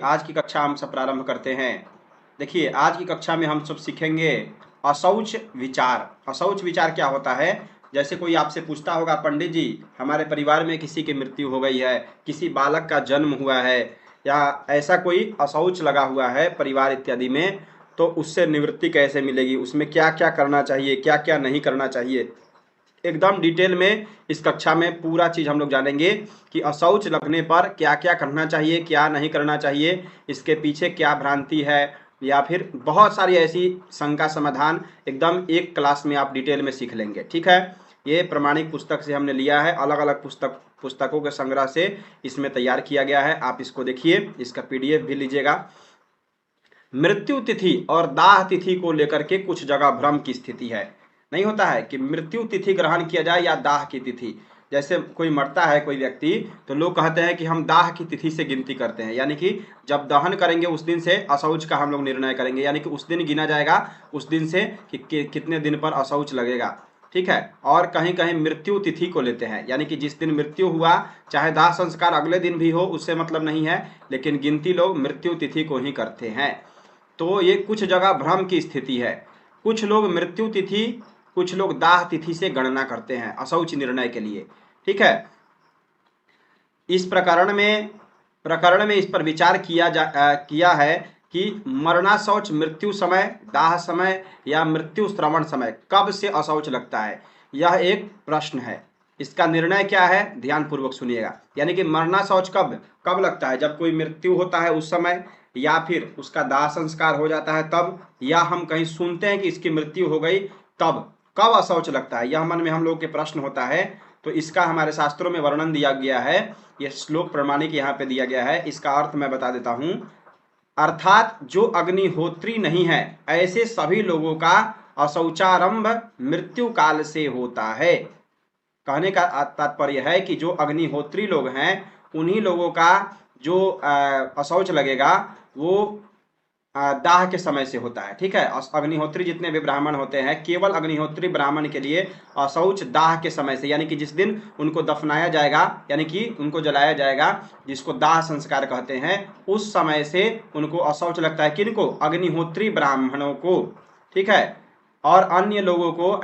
आज की कक्षा हम सब प्रारंभ करते हैं। देखिए, आज की कक्षा में हम सब सीखेंगे अशौच विचार। अशौच विचार क्या होता है? जैसे कोई आपसे पूछता होगा, पंडित जी हमारे परिवार में किसी की मृत्यु हो गई है, किसी बालक का जन्म हुआ है, या ऐसा कोई अशौच लगा हुआ है परिवार इत्यादि में, तो उससे निवृत्ति कैसे मिलेगी, उसमें क्या क्या करना चाहिए, क्या क्या नहीं करना चाहिए, एकदम डिटेल में इस कक्षा में पूरा चीज़ हम लोग जानेंगे कि अशौच लगने पर क्या क्या करना चाहिए, क्या नहीं करना चाहिए, इसके पीछे क्या भ्रांति है, या फिर बहुत सारी ऐसी शंका समाधान एकदम एक क्लास में आप डिटेल में सीख लेंगे। ठीक है, ये प्रमाणिक पुस्तक से हमने लिया है, अलग अलग पुस्तकों के संग्रह से इसमें तैयार किया गया है। आप इसको देखिए, इसका पीडीएफ भी लीजिएगा। मृत्यु तिथि और दाह तिथि को लेकर के कुछ जगह भ्रम की स्थिति है। नहीं होता है कि मृत्यु तिथि ग्रहण किया जाए या दाह की तिथि। जैसे कोई मरता है कोई व्यक्ति, तो लोग कहते हैं कि हम दाह की तिथि से गिनती करते हैं, यानी कि जब दहन करेंगे उस दिन से अशौच का हम लोग निर्णय करेंगे, यानी कि उस दिन गिना जाएगा उस दिन से कि कितने दिन पर अशौच लगेगा। ठीक है, और कहीं कहीं मृत्यु तिथि को लेते हैं, यानी कि जिस दिन मृत्यु हुआ, चाहे दाह संस्कार अगले दिन भी हो, उससे मतलब नहीं है, लेकिन गिनती लोग मृत्यु तिथि को ही करते हैं। तो ये कुछ जगह भ्रम की स्थिति है। कुछ लोग मृत्यु तिथि, कुछ लोग दाह तिथि से गणना करते हैं अशौच निर्णय के लिए। ठीक है, इस प्रकरण में इस पर विचार किया है कि मरना शौच मृत्यु समय, दाह समय या मृत्यु श्रवण समय कब से अशौच लगता है, यह एक प्रश्न है। इसका निर्णय क्या है, ध्यान पूर्वक सुनिएगा। यानी कि मरना शौच कब कब लगता है, जब कोई मृत्यु होता है उस समय, या फिर उसका दाह संस्कार हो जाता है तब, या हम कहीं सुनते हैं कि इसकी मृत्यु हो गई तब, कब अशौच लगता है, यह मन में हम लोग के प्रश्न होता है। तो इसका हमारे शास्त्रों में वर्णन दिया गया है। यह श्लोक प्रमाणिक यहाँ पे दिया गया है। इसका अर्थ मैं बता देता हूँ। अर्थात जो अग्निहोत्री नहीं है ऐसे सभी लोगों का अशौचारंभ मृत्यु काल से होता है। कहने का तात्पर्य है कि जो अग्निहोत्री लोग हैं उन्हीं लोगों का जो अशौच लगेगा वो दाह के समय से होता है। ठीक है, अग्निहोत्री जितने भी ब्राह्मण होते हैं, केवल अग्निहोत्री ब्राह्मण के लिए अशौच दाह के समय से, यानी कि जिस दिन उनको दफनाया जाएगा, यानी कि उनको जलाया जाएगा, जिसको दाह संस्कार कहते हैं, उस समय से उनको अशौच लगता है। किनको? अग्निहोत्री ब्राह्मणों को। ठीक है, और अन्य लोगों को,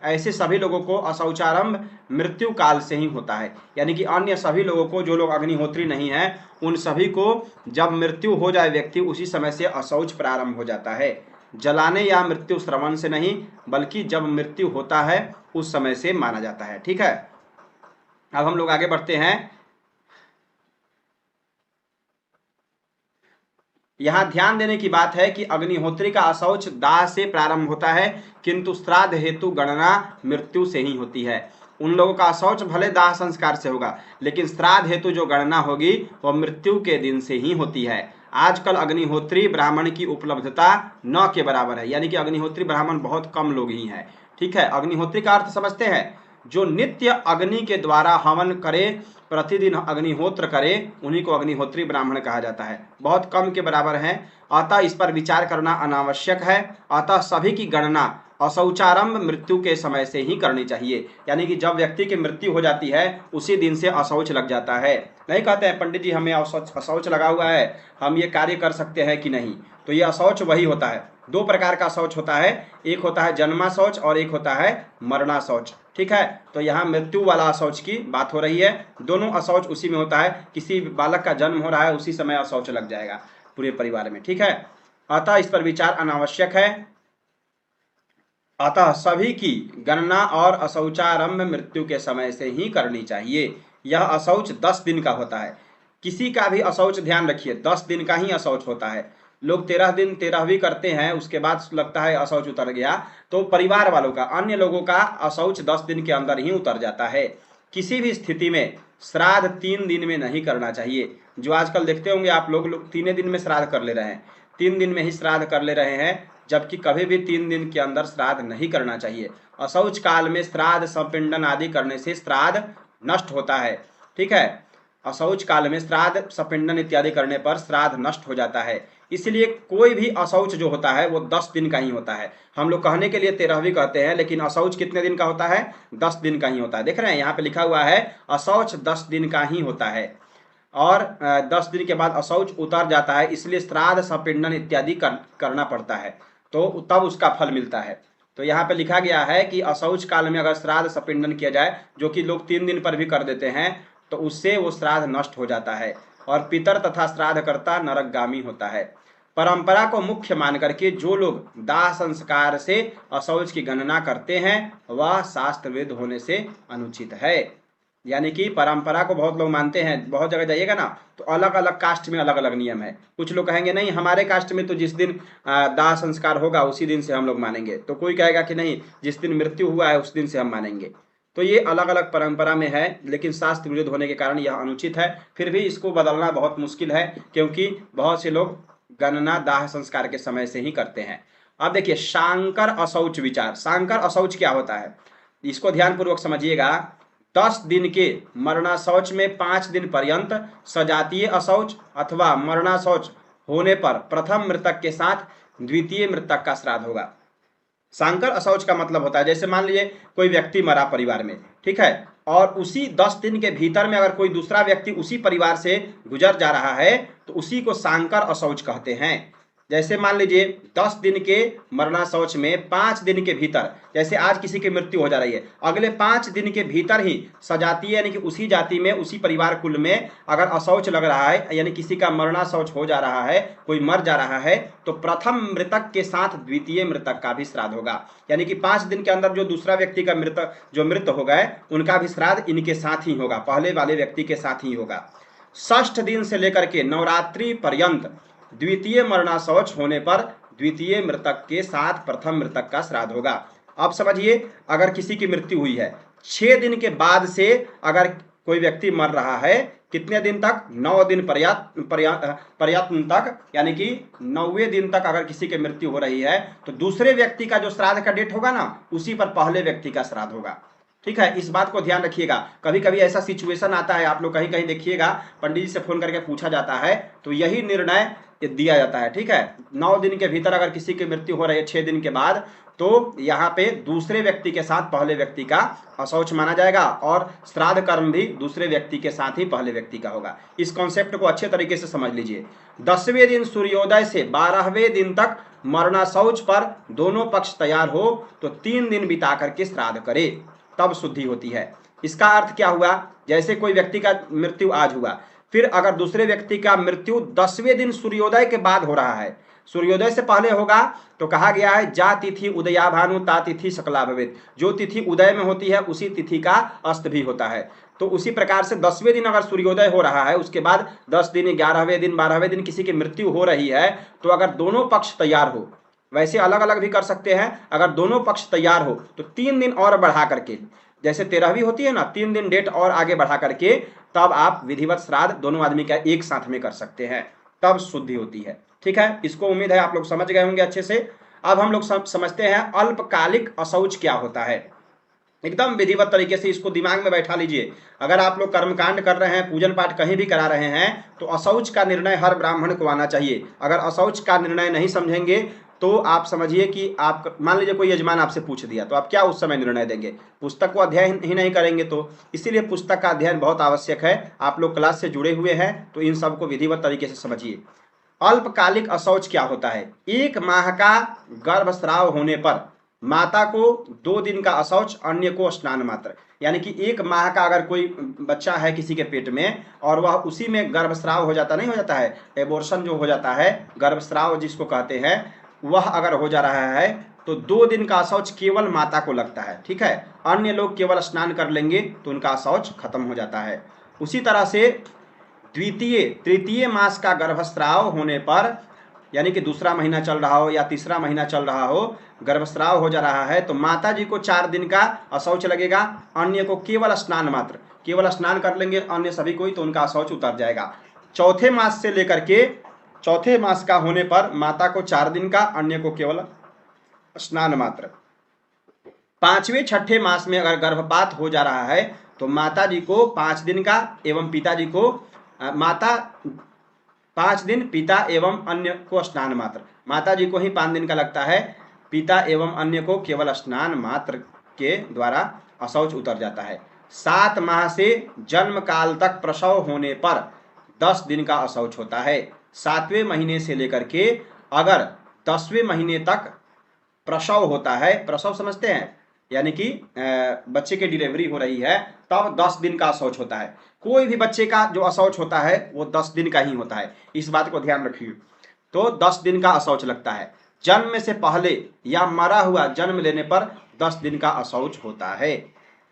ऐसे सभी लोगों को अशौचारंभ मृत्यु काल से ही होता है। यानी कि अन्य सभी लोगों को, जो लोग अग्निहोत्री नहीं है, उन सभी को जब मृत्यु हो जाए व्यक्ति, उसी समय से अशौच प्रारंभ हो जाता है। जलाने या मृत्यु श्रवण से नहीं, बल्कि जब मृत्यु होता है उस समय से माना जाता है। ठीक है, अब हम लोग आगे बढ़ते हैं। यहाँ ध्यान देने की बात है कि अग्निहोत्री का अशौच दाह से प्रारंभ होता है, किंतु श्राद्ध हेतु गणना मृत्यु से ही होती है। उन लोगों का अशौच भले दाह संस्कार से होगा, लेकिन श्राद्ध हेतु जो गणना होगी वह मृत्यु के दिन से ही होती है। आजकल अग्निहोत्री ब्राह्मण की उपलब्धता न के बराबर है, यानी कि अग्निहोत्री ब्राह्मण बहुत कम लोग ही हैं। ठीक है, अग्निहोत्री का अर्थ समझते हैं? जो नित्य अग्नि के द्वारा हवन करे, प्रतिदिन अग्निहोत्र करे, उन्हीं को अग्निहोत्री ब्राह्मण कहा जाता है। बहुत कम के बराबर हैं, अतः इस पर विचार करना अनावश्यक है। अतः सभी की गणना अशौचारंभ मृत्यु के समय से ही करनी चाहिए। यानी कि जब व्यक्ति की मृत्यु हो जाती है उसी दिन से अशौच लग जाता है। नहीं कहते हैं पंडित जी हमें अशौच लगा हुआ है, हम ये कार्य कर सकते हैं कि नहीं। तो ये अशौच वही होता है। दो प्रकार का शौच होता है, एक होता है जन्मा शौच और एक होता है मरना शौच। ठीक है, तो यहाँ मृत्यु वाला अशौच की बात हो रही है। दोनों अशौच उसी में होता है, किसी बालक का जन्म हो रहा है उसी समय अशौच लग जाएगा पूरे परिवार में। ठीक है, अतः इस पर विचार अनावश्यक है। अतः सभी की गणना और अशौचारंभ मृत्यु के समय से ही करनी चाहिए। यह अशौच 10 दिन का होता है। किसी का भी अशौच, ध्यान रखिए, 10 दिन का ही अशौच होता है। लोग 13 दिन 13वीं करते हैं, उसके बाद लगता है अशौच उतर गया, तो परिवार वालों का, अन्य लोगों का अशौच 10 दिन के अंदर ही उतर जाता है। किसी भी स्थिति में श्राद्ध 3 दिन में नहीं करना चाहिए। जो आजकल देखते होंगे आप लोग 3 दिन में श्राद्ध कर ले रहे हैं, 3 दिन में ही श्राद्ध कर ले रहे हैं, जबकि कभी भी 3 दिन के अंदर श्राद्ध नहीं करना चाहिए। अशौच काल में श्राद्ध संपिंडन आदि करने से श्राद्ध नष्ट होता है। ठीक है, अशौच काल में श्राद्ध संपिंडन इत्यादि करने पर श्राद्ध नष्ट हो जाता है। इसलिए कोई भी अशौच जो होता है वो 10 दिन का ही होता है। हम लोग कहने के लिए 13वीं कहते हैं, लेकिन अशौच कितने दिन का होता है? 10 दिन का ही होता है। देख रहे हैं यहाँ पे लिखा हुआ है अशौच 10 दिन का ही होता है। और 10 दिन के बाद अशौच उतर जाता है, इसलिए श्राद्ध सपिंडन इत्यादि करना पड़ता है, तो तब उसका फल मिलता है। तो यहाँ पे लिखा गया है कि अशौच काल में अगर श्राद्ध सपिंडन किया जाए, जो कि लोग 3 दिन पर भी कर देते हैं, तो उससे वो श्राद्ध नष्ट हो जाता है और पितर तथा श्राद्धकर्ता नरकगामी होता है। परंपरा को मुख्य मान करके जो लोग दाह संस्कार से अशौच की गणना करते हैं वह शास्त्र विरुद्ध होने से अनुचित है। यानी कि परंपरा को बहुत लोग मानते हैं, बहुत जगह जाइएगा ना तो अलग अलग कास्ट में अलग अलग नियम है। कुछ लोग कहेंगे नहीं हमारे कास्ट में तो जिस दिन दाह संस्कार होगा उसी दिन से हम लोग मानेंगे, तो कोई कहेगा कि नहीं जिस दिन मृत्यु हुआ है उस दिन से हम मानेंगे। तो ये अलग अलग परंपरा में है, लेकिन शास्त्र विरुद्ध होने के कारण यह अनुचित है। फिर भी इसको बदलना बहुत मुश्किल है, क्योंकि बहुत से लोग गणना दाह संस्कार के समय से ही करते हैं। अब देखिए शांकर अशौच विचार। शांकर अशौच क्या होता है, इसको ध्यानपूर्वक समझिएगा। 10 दिन के मरणाशौच में 5 दिन पर्यंत सजातीय अशौच अथवा मरणाशौच होने पर प्रथम मृतक के साथ द्वितीय मृतक का श्राद्ध होगा। शांकर अशौच का मतलब होता है, जैसे मान लीजिए कोई व्यक्ति मरा परिवार में, ठीक है, और उसी 10 दिन के भीतर में अगर कोई दूसरा व्यक्ति उसी परिवार से गुजर जा रहा है तो उसी को शांकर अशौच कहते हैं। जैसे मान लीजिए 10 दिन के मरना शौच में 5 दिन के भीतर, जैसे आज किसी की मृत्यु हो जा रही है, अगले 5 दिन के भीतर ही सजातीय यानी कि उसी जाति में उसी परिवार कुल में अगर अशौच लग रहा है, यानी किसी का मरना शौच हो जा रहा है, कोई मर जा रहा है, तो प्रथम मृतक के साथ द्वितीय मृतक का भी श्राद्ध होगा। यानी कि 5 दिन के अंदर जो दूसरा व्यक्ति का मृत हो गए उनका भी श्राद्ध इनके साथ ही होगा, पहले वाले व्यक्ति के साथ ही होगा। 6 दिन से लेकर के नवरात्रि पर्यंत द्वितीय मरणाशौच होने पर द्वितीय मृतक के साथ प्रथम मृतक का श्राद्ध होगा। अब समझिए अगर किसी की मृत्यु हुई है 6 दिन के बाद से अगर कोई व्यक्ति मर रहा है, कितने दिन तक, 9 दिन पर्यंत तक, यानी कि 9वें दिन तक अगर किसी की मृत्यु हो रही है तो दूसरे व्यक्ति का जो श्राद्ध का डेट होगा ना उसी पर पहले व्यक्ति का श्राद्ध होगा। ठीक है, इस बात को ध्यान रखिएगा। कभी कभी ऐसा सिचुएशन आता है, आप लोग कहीं कहीं देखिएगा, पंडित जी से फोन करके पूछा जाता है तो यही निर्णय दिया जाता है। ठीक है, 9 दिन के भीतर अगर किसी की मृत्यु हो रही है 6 दिन के बाद, तो यहाँ पे दूसरे व्यक्ति के साथ पहले व्यक्ति का अशौच माना जाएगा और श्राद्ध कर्म भी दूसरे व्यक्ति के साथ ही पहले व्यक्ति का होगा। इस कॉन्सेप्ट को अच्छे तरीके से समझ लीजिए। 10वें दिन सूर्योदय से 12वें दिन तक मरणाशौच पर दोनों पक्ष तैयार हो तो 3 दिन बिता करके श्राद्ध करे, तब शुद्धि होती है। इसका अर्थ क्या हुआ, जैसे कोई व्यक्ति का मृत्यु आज हुआ, फिर अगर दूसरे व्यक्ति का मृत्यु 10वें दिन सूर्योदय के बाद हो रहा है, सूर्योदय से पहले होगा, तो कहा गया है जा तिथि उदया भानु ता तिथि सकला भवेत्। जो तिथि उदय में होती है उसी तिथि का अस्त भी होता है। तो उसी प्रकार से 10वें दिन अगर सूर्योदय हो रहा है, उसके बाद 10 दिन, 11वें दिन, 12वें दिन किसी की मृत्यु हो रही है, तो अगर दोनों पक्ष तैयार हो, वैसे अलग अलग भी कर सकते हैं, अगर दोनों पक्ष तैयार हो तो 3 दिन और बढ़ा करके, जैसे 13वीं होती है ना, 3 दिन डेट और आगे बढ़ा करके तब आप विधिवत श्राद्ध दोनों आदमी का एक साथ में कर सकते हैं, तब शुद्धि होती है। ठीक है, इसको उम्मीद है आप लोग समझ गए होंगे अच्छे से। अब हम लोग समझते हैं अल्पकालिक अशौच क्या होता है। एकदम विधिवत तरीके से इसको दिमाग में बैठा लीजिए। अगर आप लोग कर्मकांड कर रहे हैं, पूजन पाठ कहीं भी करा रहे हैं, तो अशौच का निर्णय हर ब्राह्मण को आना चाहिए। अगर अशौच का निर्णय नहीं समझेंगे तो आप समझिए कि आप, मान लीजिए कोई यजमान आपसे पूछ दिया, तो आप क्या उस समय निर्णय देंगे? पुस्तक को अध्ययन ही नहीं करेंगे। तो इसीलिए पुस्तक का अध्ययन बहुत आवश्यक है। आप लोग क्लास से जुड़े हुए हैं तो इन सबको विधिवत तरीके से समझिए। अल्पकालिक अशौच क्या होता है? 1 माह का गर्भस्राव होने पर माता को 2 दिन का अशौच, अन्य को स्नान मात्र। यानी कि 1 माह का अगर कोई बच्चा है किसी के पेट में और वह उसी में गर्भस्राव हो जाता, नहीं हो जाता है, एबॉर्शन जो हो जाता है, गर्भस्राव जिसको कहते हैं, वह अगर हो जा रहा है तो 2 दिन का अशौच केवल माता को लगता है। ठीक है, अन्य लोग केवल स्नान कर लेंगे तो उनका अशौच खत्म हो जाता है। उसी तरह से तृतीय मास का गर्भस्राव होने पर, यानी कि दूसरा महीना चल रहा हो या तीसरा महीना चल रहा हो, गर्भस्राव हो जा रहा है, तो माता जी को 4 दिन का अशौच लगेगा, अन्य को केवल स्नान मात्र, केवल स्नान कर लेंगे अन्य सभी कोई, तो उनका अशौच उतर जाएगा। चौथे मास से लेकर के चौथे मास का होने पर माता को 4 दिन का, अन्य को केवल स्नान मात्र। 5वें 6ठे मास में अगर गर्भपात हो जा रहा है तो माता जी को 5 दिन का एवं पिताजी को, माता 5 दिन, पिता एवं अन्य को स्नान मात्र। माता जी को ही 5 दिन का लगता है, पिता एवं अन्य को केवल स्नान मात्र के द्वारा अशौच उतर जाता है। 7 माह से जन्म काल तक प्रसव होने पर 10 दिन का अशौच होता है। 7वें महीने से लेकर के अगर 10वें महीने तक प्रसव होता है, प्रसव समझते हैं, यानी कि बच्चे की डिलीवरी हो रही है, तब 10 दिन का अशौच होता है। कोई भी बच्चे का जो अशौच होता है वो 10 दिन का ही होता है, इस बात को ध्यान रखिए। तो 10 दिन का अशौच लगता है। जन्म से पहले या मरा हुआ जन्म लेने पर 10 दिन का अशौच होता है।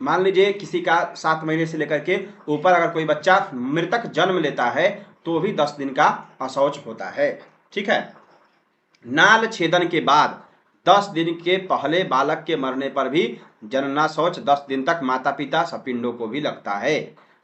मान लीजिए किसी का 7 महीने से लेकर के ऊपर अगर कोई बच्चा मृतक जन्म लेता है तो भी 10 दिन का अशौच होता है। ठीक है। नाल छेदन के बाद 10 दिन के पहले बालक के मरने पर भी जननाशौच 10 दिन तक माता पिता सपिंडों को भी लगता है।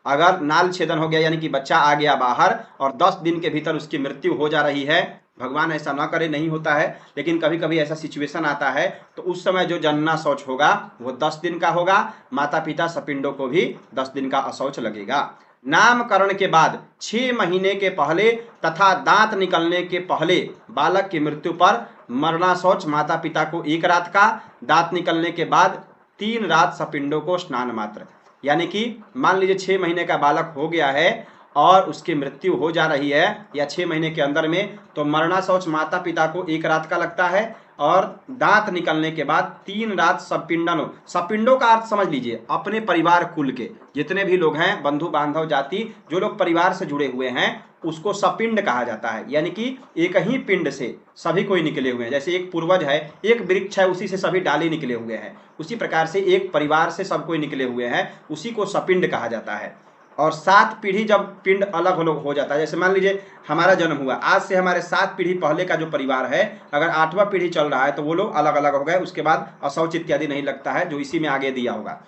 अगर नाल छेदन हो गया यानी कि बच्चा आ गया बाहर और 10 दिन के भीतर उसकी मृत्यु हो जा रही है, भगवान ऐसा ना करे, नहीं होता है, लेकिन कभी कभी ऐसा सिचुएशन आता है, तो उस समय जो जननाशौच होगा वो 10 दिन का होगा। माता पिता सपिंडों को भी 10 दिन का अशौच लगेगा। नामकरण के बाद 6 महीने के पहले तथा दांत निकलने के पहले बालक की मृत्यु पर मरणाशौच माता पिता को 1 रात का, दांत निकलने के बाद 3 रात सपिंडों को स्नान मात्र। यानी कि मान लीजिए 6 महीने का बालक हो गया है और उसकी मृत्यु हो जा रही है या 6 महीने के अंदर में, तो मरणाशौच माता पिता को 1 रात का लगता है और दांत निकलने के बाद 3 रात सपिंडन। सपिंडों का अर्थ समझ लीजिए, अपने परिवार कुल के जितने भी लोग हैं, बंधु बांधव जाति, जो लोग परिवार से जुड़े हुए हैं, उसको सपिंड कहा जाता है। यानी कि एक ही पिंड से सभी कोई निकले हुए हैं। जैसे एक पूर्वज है, एक वृक्ष है, उसी से सभी डाली निकले हुए हैं, उसी प्रकार से एक परिवार से सब कोई निकले हुए हैं, उसी को सपिंड कहा जाता है। और 7 पीढ़ी जब पिंड अलग अलग हो जाता है, जैसे मान लीजिए हमारा जन्म हुआ, आज से हमारे 7 पीढ़ी पहले का जो परिवार है, अगर 8वां पीढ़ी चल रहा है तो वो लोग अलग अलग हो गए, उसके बाद अशौच इत्यादि नहीं लगता है, जो इसी में आगे दिया होगा।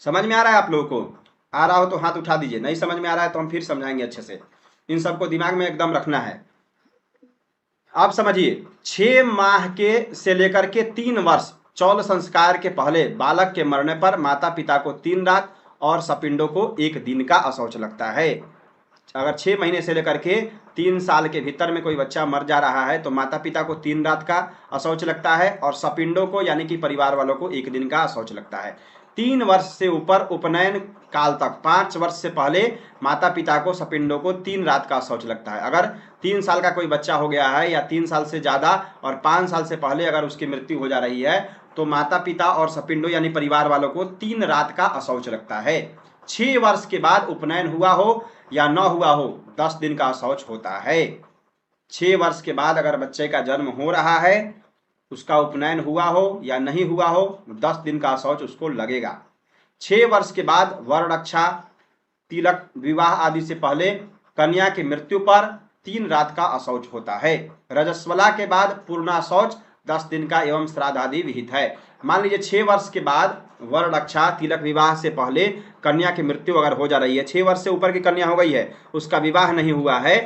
समझ में आ रहा है आप लोगों को? आ रहा हो तो हाथ उठा दीजिए, नहीं समझ में आ रहा है तो हम फिर समझाएंगे अच्छे से। इन सबको दिमाग में एकदम रखना है। आप समझिए, 6 माह के से लेकर के 3 वर्ष चौल संस्कार के पहले बालक के मरने पर माता पिता को 3 रात और सपिंडों को 1 दिन का अशौच लगता है। अगर 6 महीने से लेकर के 3 साल के भीतर में कोई बच्चा मर जा रहा है तो माता पिता को 3 रात का अशौच लगता है और सपिंडों को यानी कि परिवार वालों को 1 दिन का अशौच लगता है। 3 वर्ष से ऊपर उपनयन काल तक 5 वर्ष से पहले माता पिता को सपिंडों को 3 रात का अशौच लगता है। अगर 3 साल का कोई बच्चा हो गया है या 3 साल से ज़्यादा और 5 साल से पहले अगर उसकी मृत्यु हो जा रही है तो माता पिता और सपिंडों यानी परिवार वालों को 3 रात का अशौच लगता है। 6 वर्ष के बाद उपनयन हुआ हो या न हुआ हो 10 दिन का अशौच होता है। 6 वर्ष के बाद अगर बच्चे का जन्म हो रहा है, उसका उपनयन हुआ हो या नहीं हुआ हो, 10 दिन का अशौच उसको लगेगा। 6 वर्ष के बाद वररक्षा, तिलक, विवाह आदि से पहले कन्या की मृत्यु पर 3 रात का अशौच होता है। रजस्वला के बाद पूर्णाशौच 10 दिन का एवं श्राद्ध आदि विहित है। मान लीजिए 6 वर्ष के बाद वररक्षा, तिलक, विवाह से पहले कन्या की मृत्यु अगर हो जा रही है, 6 वर्ष से ऊपर की कन्या हो गई है, उसका विवाह नहीं हुआ है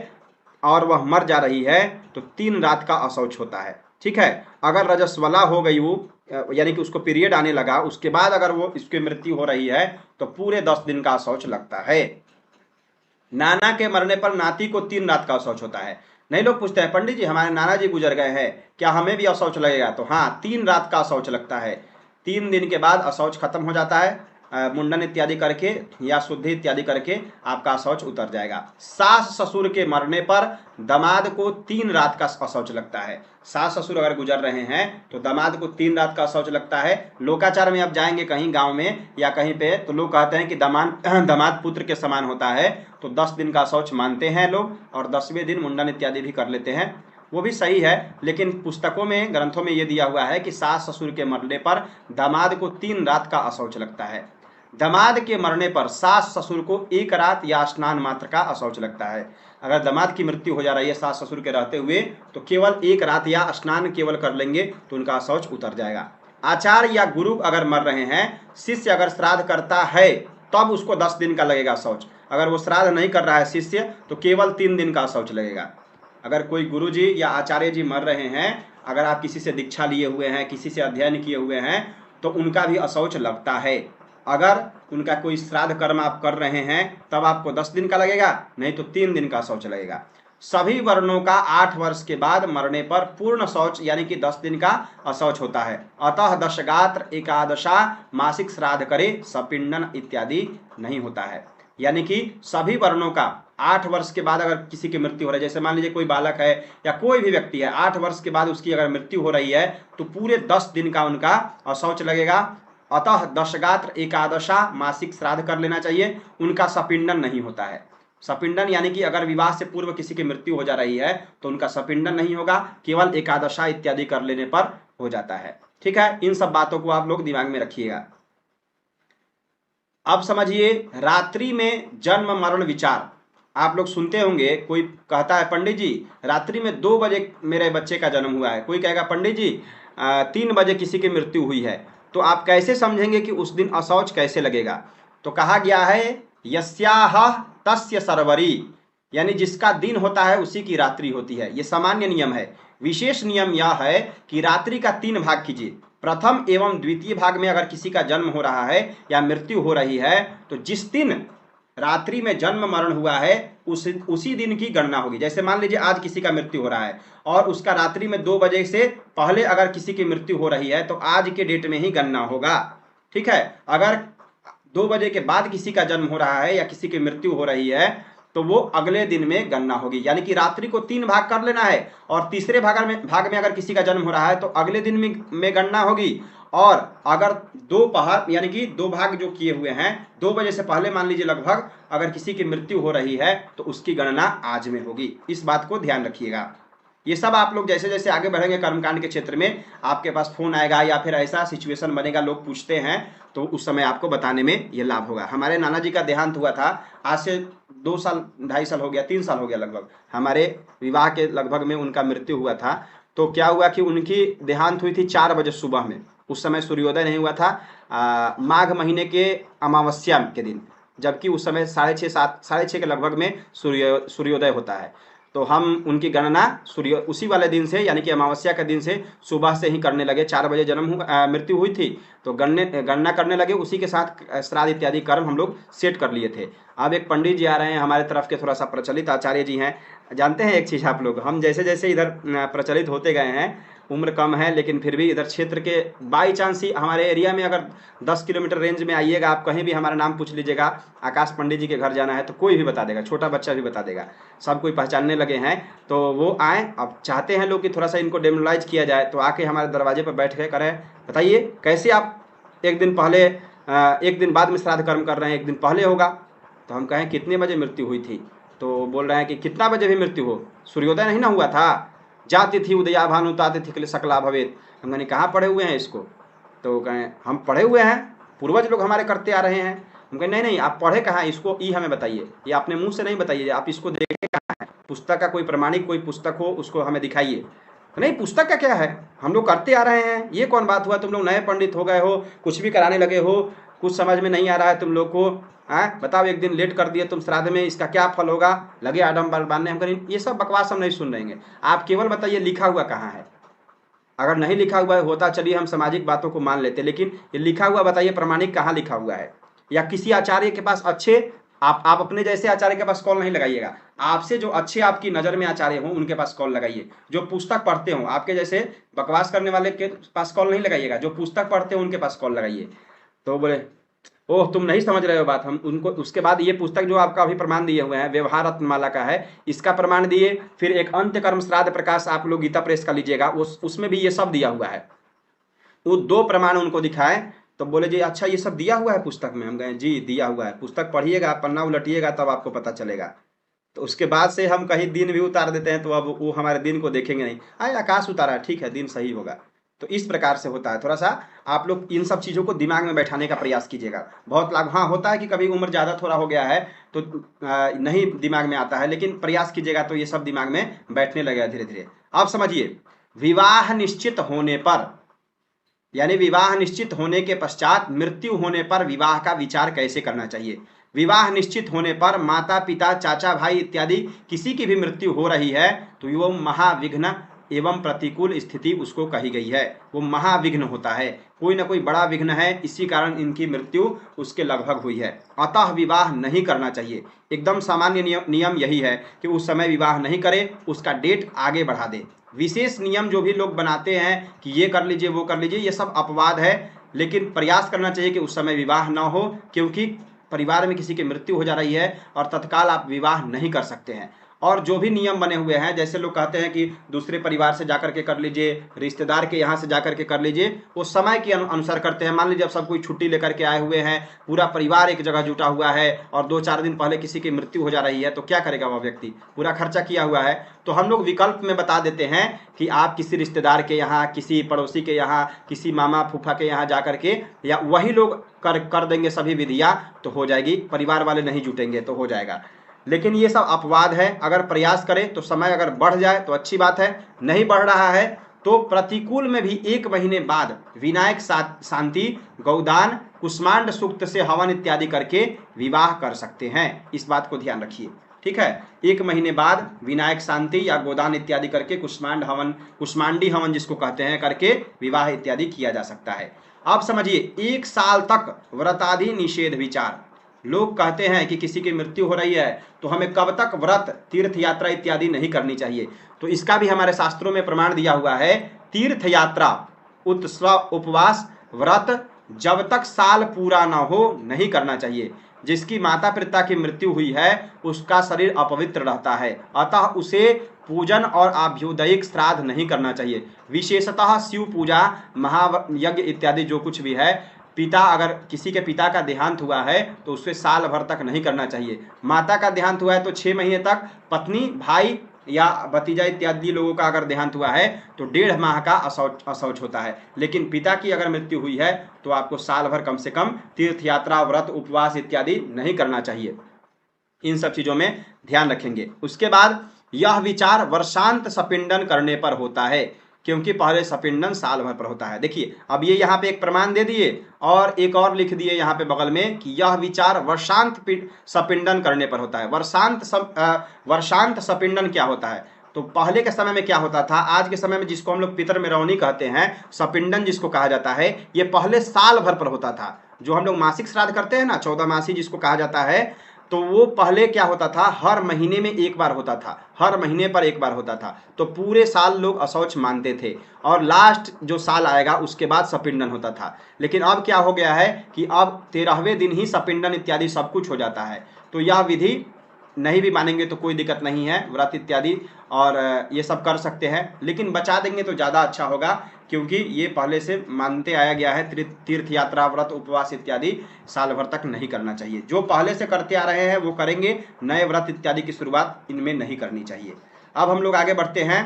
और वह मर जा रही है, तो 3 रात का अशौच होता है। ठीक है। अगर रजस्वला हो गई वो, यानी कि उसको पीरियड आने लगा, उसके बाद अगर वो इसकी मृत्यु हो रही है तो पूरे 10 दिन का अशौच लगता है। नाना के मरने पर नाती को 3 रात का अशौच होता है। नहीं, लोग पूछते हैं पंडित जी हमारे नाना जी गुजर गए हैं, क्या हमें भी अशौच लगेगा? तो हाँ, 3 रात का अशौच लगता है। 3 दिन के बाद अशौच खत्म हो जाता है, मुंडन इत्यादि करके या शुद्धि इत्यादि करके आपका अशौच उतर जाएगा। सास ससुर के मरने पर दामाद को 3 रात का अशौच लगता है। सास ससुर अगर गुजर रहे हैं तो दामाद को 3 रात का अशौच लगता है। लोकाचार में आप जाएंगे कहीं गांव में या कहीं पे तो लोग कहते हैं कि दामाद पुत्र के समान होता है, तो 10 दिन का अशौच मानते हैं लोग और 10वें दिन मुंडन इत्यादि भी कर लेते हैं, वो भी सही है। लेकिन पुस्तकों में, ग्रंथों में ये दिया हुआ है कि सास ससुर के मरने पर दामाद को 3 रात का अशौच लगता है। दामाद के मरने पर सास ससुर को 1 रात या स्नान मात्र का अशौच लगता है। अगर दामाद की मृत्यु हो जा रही है सास ससुर के रहते हुए तो केवल 1 रात या स्नान केवल कर लेंगे तो उनका अशौच उतर जाएगा। आचार्य या गुरु अगर मर रहे हैं, शिष्य अगर श्राद्ध करता है तब उसको 10 दिन का लगेगा अशौच। अगर वो श्राद्ध नहीं कर रहा है शिष्य तो केवल 3 दिन का अशौच लगेगा। अगर कोई गुरु जी या आचार्य जी मर रहे हैं, अगर आप किसी से दीक्षा लिए हुए हैं, किसी से अध्ययन किए हुए हैं, तो उनका भी अशौच लगता है। अगर उनका कोई श्राद्ध कर्म आप कर रहे हैं तब आपको 10 दिन का लगेगा, नहीं तो 3 दिन का अशौच लगेगा। सभी वर्णों का 8 वर्ष के बाद मरने पर पूर्ण शौच यानी कि 10 दिन का अशौच होता है। अतः दशगात्र, एकादशा, मासिक श्राद्ध करे, सपिंडन इत्यादि नहीं होता है। यानी कि सभी वर्णों का 8 वर्ष के बाद अगर किसी की मृत्यु हो रही है, जैसे मान लीजिए कोई बालक है या कोई भी व्यक्ति है, 8 वर्ष के बाद उसकी अगर मृत्यु हो रही है तो पूरे 10 दिन का उनका अशौच लगेगा। अतः दशगात्र एकादशा मासिक श्राद्ध कर लेना चाहिए। उनका सपिंडन नहीं होता है। सपिंडन यानी कि अगर विवाह से पूर्व किसी की मृत्यु हो जा रही है तो उनका सपिंडन नहीं होगा, केवल एकादशा इत्यादि कर लेने पर हो जाता है। ठीक है, इन सब बातों को आप लोग दिमाग में रखिएगा। अब समझिए रात्रि में जन्म मरण विचार। आप लोग सुनते होंगे, कोई कहता है पंडित जी रात्रि में 2 बजे मेरे बच्चे का जन्म हुआ है, कोई कहेगा पंडित जी 3 बजे किसी की मृत्यु हुई है। तो आप कैसे समझेंगे कि उस दिन अशौच कैसे लगेगा? तो कहा गया है यस्याह तस्य सर्वरी, यानी जिसका दिन होता है उसी की रात्रि होती है। ये सामान्य नियम है। विशेष नियम यह है कि रात्रि का 3 भाग कीजिए। प्रथम एवं द्वितीय भाग में अगर किसी का जन्म हो रहा है या मृत्यु हो रही है तो जिस दिन रात्रि में जन्म मरण हुआ है उसी दिन की गणना होगी। जैसे मान लीजिए आज किसी का मृत्यु हो रहा है और उसका रात्रि में 2 बजे से पहले अगर किसी की मृत्यु हो रही है तो आज के डेट में ही गणना होगा। ठीक है, अगर 2 बजे के बाद किसी का जन्म हो रहा है या किसी की मृत्यु हो रही है तो वो अगले दिन में गणना होगी। यानी कि रात्रि को 3 भाग कर लेना है और तीसरे भाग में अगर किसी का जन्म हो रहा है तो अगले दिन में गणना होगी। और अगर दोपहर यानी कि 2 भाग जो किए हुए हैं 2 बजे से पहले मान लीजिए लगभग अगर किसी की मृत्यु हो रही है तो उसकी गणना आज में होगी। इस बात को ध्यान रखिएगा। ये सब आप लोग जैसे जैसे आगे बढ़ेंगे कर्मकांड के क्षेत्र में आपके पास फोन आएगा या फिर ऐसा सिचुएशन बनेगा, लोग पूछते हैं तो उस समय आपको बताने में ये लाभ होगा। हमारे नाना जी का देहांत हुआ था आज से 2 साल 2.5 साल हो गया, 3 साल हो गया लगभग। हमारे विवाह के लगभग में उनका मृत्यु हुआ था। तो क्या हुआ कि उनकी देहांत हुई थी 4 बजे सुबह में। उस समय सूर्योदय नहीं हुआ था, माघ महीने के अमावस्या के दिन, जबकि उस समय 6:30 के लगभग में सूर्योदय होता है। तो हम उनकी गणना उसी वाले दिन से यानी कि अमावस्या के दिन से सुबह से ही करने लगे। 4 बजे मृत्यु हुई थी तो गणना करने लगे, उसी के साथ श्राद्ध इत्यादि कर्म हम लोग सेट कर लिए थे। अब एक पंडित जी आ रहे हैं हमारे तरफ के, थोड़ा सा प्रचलित आचार्य जी हैं। जानते हैं एक चीज़ आप लोग, हम जैसे जैसे इधर प्रचलित होते गए हैं, उम्र कम है लेकिन फिर भी इधर क्षेत्र के बाई चांस ही हमारे एरिया में अगर 10 किलोमीटर रेंज में आइएगा, आप कहीं भी हमारा नाम पूछ लीजिएगा, आकाश पंडित जी के घर जाना है तो कोई भी बता देगा, छोटा बच्चा भी बता देगा, सब कोई पहचानने लगे हैं। तो वो आए, अब चाहते हैं लोग कि थोड़ा सा इनको डेमोलाइज किया जाए, तो आके हमारे दरवाजे पर बैठ के करें बताइए कैसे आप एक दिन पहले एक दिन बाद में श्राद्ध कर्म कर रहे हैं, एक दिन पहले होगा। तो हम कहें कितने बजे मृत्यु हुई थी? तो बोल रहे हैं कि कितना बजे भी मृत्यु हो, सूर्योदय नहीं ना हुआ था, जाती थी उदया भानु ताती थी सकला भवेद। हम कहें कहाँ पढ़े हुए हैं इसको? तो कहें हम पढ़े हुए हैं, पूर्वज लोग हमारे करते आ रहे हैं। हम कहें नहीं नहीं, आप पढ़े कहाँ, इसको ई हमें बताइए, ये अपने मुंह से नहीं बताइए, आप इसको देखे कहाँ है, पुस्तक का कोई प्रमाणिक कोई पुस्तक हो उसको हमें दिखाइए। तो नहीं, पुस्तक का क्या है, हम लोग करते आ रहे हैं, ये कौन बात हुआ, तुम लोग नए पंडित हो गए हो, कुछ भी कराने लगे हो, कुछ समझ में नहीं आ रहा है तुम लोग को, बताओ एक दिन लेट कर दिए तुम श्राद्ध में, इसका क्या फल होगा, लगे आडम्बर बांधने। हम करें ये सब बकवास हम नहीं सुन रहेंगे, आप केवल बताइए लिखा हुआ कहाँ है। अगर नहीं लिखा हुआ होता चलिए हम सामाजिक बातों को मान लेते, लेकिन ये लिखा हुआ बताइए, प्रमाणिक कहाँ लिखा हुआ है। या किसी आचार्य के पास अच्छे, आप अपने जैसे आचार्य के पास कॉल नहीं लगाइएगा, आपसे जो अच्छे आपकी नज़र में आचार्य हों उनके पास कॉल लगाइए, जो पुस्तक पढ़ते हों। आपके जैसे बकवास करने वाले के पास कॉल नहीं लगाइएगा, जो पुस्तक पढ़ते हो उनके पास कॉल लगाइए। तो बोले ओह तुम नहीं समझ रहे हो बात, हम उनको उसके बाद ये पुस्तक जो आपका अभी प्रमाण दिए हुए हैं व्यवहार रत्नमाला का है, इसका प्रमाण दिए। फिर एक अंत्य कर्म श्राद्ध प्रकाश आप लोग गीता प्रेस का लीजिएगा, उसमें भी ये सब दिया हुआ है। वो 2 प्रमाण उनको दिखाए तो बोले जी अच्छा ये सब दिया हुआ है पुस्तक में। हम गए जी दिया हुआ है, पुस्तक पढ़िएगा, पन्ना उलटिएगा तब आपको पता चलेगा। तो उसके बाद से हम कहीं दिन भी उतार देते हैं तो अब वो हमारे दिन को देखेंगे नहीं, आए आकाश उतारा ठीक है दिन सही होगा। तो इस प्रकार से होता है। थोड़ा सा आप लोग इन सब चीज़ों को दिमाग में बैठाने का प्रयास कीजिएगा। बहुत लाभ हाँ होता है कि कभी उम्र ज़्यादा थोड़ा हो गया है तो नहीं दिमाग में आता है, लेकिन प्रयास कीजिएगा तो ये सब दिमाग में बैठने लगेगा धीरे धीरे। आप समझिए, विवाह निश्चित होने पर यानी विवाह निश्चित होने के पश्चात मृत्यु होने पर विवाह का विचार कैसे करना चाहिए। विवाह निश्चित होने पर माता पिता चाचा भाई इत्यादि किसी की भी मृत्यु हो रही है तो वो महाविघ्न एवं प्रतिकूल स्थिति उसको कही गई है। वो महाविघ्न होता है, कोई ना कोई बड़ा विघ्न है, इसी कारण इनकी मृत्यु उसके लगभग हुई है। अतः विवाह नहीं करना चाहिए। एकदम सामान्य नियम यही है कि उस समय विवाह नहीं करे, उसका डेट आगे बढ़ा दे। विशेष नियम जो भी लोग बनाते हैं कि ये कर लीजिए वो कर लीजिए, ये सब अपवाद है, लेकिन प्रयास करना चाहिए कि उस समय विवाह ना हो, क्योंकि परिवार में किसी की मृत्यु हो जा रही है और तत्काल आप विवाह नहीं कर सकते हैं। और जो भी नियम बने हुए हैं, जैसे लोग कहते हैं कि दूसरे परिवार से जाकर के कर लीजिए, रिश्तेदार के यहाँ से जाकर के कर लीजिए, वो समय के अनुसार करते हैं। मान लीजिए अब सब कोई छुट्टी लेकर के आए हुए हैं, पूरा परिवार एक जगह जुटा हुआ है और 2-4 दिन पहले किसी की मृत्यु हो जा रही है, तो क्या करेगा वह व्यक्ति? पूरा खर्चा किया हुआ है। तो हम लोग विकल्प में बता देते हैं कि आप किसी रिश्तेदार के यहाँ, किसी पड़ोसी के यहाँ, किसी मामा फूफा के यहाँ जाकर के, या वही लोग कर देंगे सभी विधियाँ, तो हो जाएगी। परिवार वाले नहीं जुटेंगे तो हो जाएगा। लेकिन ये सब अपवाद है। अगर प्रयास करें तो समय अगर बढ़ जाए तो अच्छी बात है, नहीं बढ़ रहा है तो प्रतिकूल में भी 1 महीने बाद विनायक शांति, गौदान, कुष्मांड सूक्त से हवन इत्यादि करके विवाह कर सकते हैं। इस बात को ध्यान रखिए, ठीक है। 1 महीने बाद विनायक शांति या गोदान इत्यादि करके कुष्मांडी हवन जिसको कहते हैं करके विवाह इत्यादि किया जा सकता है। अब समझिए, 1 साल तक व्रतादि निषेध विचार। लोग कहते हैं कि किसी की मृत्यु हो रही है तो हमें कब तक व्रत, तीर्थ यात्रा इत्यादि नहीं करनी चाहिए। तो इसका भी हमारे शास्त्रों में प्रमाण दिया हुआ है। तीर्थ यात्रा, उत्सव, उपवास, व्रत जब तक साल पूरा ना हो नहीं करना चाहिए। जिसकी माता पिता की मृत्यु हुई है उसका शरीर अपवित्र रहता है, अतः उसे पूजन और आभ्युदयिक श्राद्ध नहीं करना चाहिए। विशेषतः शिव पूजा, महायज्ञ इत्यादि जो कुछ भी है, पिता, अगर किसी के पिता का देहांत हुआ है तो उससे साल भर तक नहीं करना चाहिए। माता का देहांत हुआ है तो 6 महीने तक, पत्नी, भाई या भतीजा इत्यादि लोगों का अगर देहांत हुआ है तो 1.5 माह का अशौच होता है। लेकिन पिता की अगर मृत्यु हुई है तो आपको साल भर कम से कम तीर्थ यात्रा, व्रत, उपवास इत्यादि नहीं करना चाहिए। इन सब चीजों में ध्यान रखेंगे। उसके बाद यह विचार वर्षांत सपिंडन करने पर होता है, क्योंकि पहले सपिंडन साल भर पर होता है। देखिए, अब ये यहाँ पे एक प्रमाण दे दिए और एक और लिख दिए यहाँ पे बगल में कि यह विचार वर्षांत सपिंडन करने पर होता है। वर्षांत सपिंडन क्या होता है? तो पहले के समय में क्या होता था, आज के समय में जिसको हम लोग पितृमेरौनी कहते हैं, सपिंडन जिसको कहा जाता है, ये पहले साल भर पर होता था। जो हम लोग मासिक श्राद्ध करते हैं ना, 14 मासी जिसको कहा जाता है, तो वो पहले क्या होता था, हर महीने में एक बार होता था, हर महीने पर एक बार होता था। तो पूरे साल लोग अशौच मानते थे और लास्ट जो साल आएगा उसके बाद सपिंडन होता था। लेकिन अब क्या हो गया है कि अब 13वें दिन ही सपिंडन इत्यादि सब कुछ हो जाता है। तो यह विधि नहीं भी मानेंगे तो कोई दिक्कत नहीं है, व्रत इत्यादि और ये सब कर सकते हैं, लेकिन बचा देंगे तो ज़्यादा अच्छा होगा, क्योंकि ये पहले से मानते आया गया है। तीर्थ यात्रा, व्रत, उपवास इत्यादि साल भर तक नहीं करना चाहिए। जो पहले से करते आ रहे हैं वो करेंगे, नए व्रत इत्यादि की शुरुआत इनमें नहीं करनी चाहिए। अब हम लोग आगे बढ़ते हैं।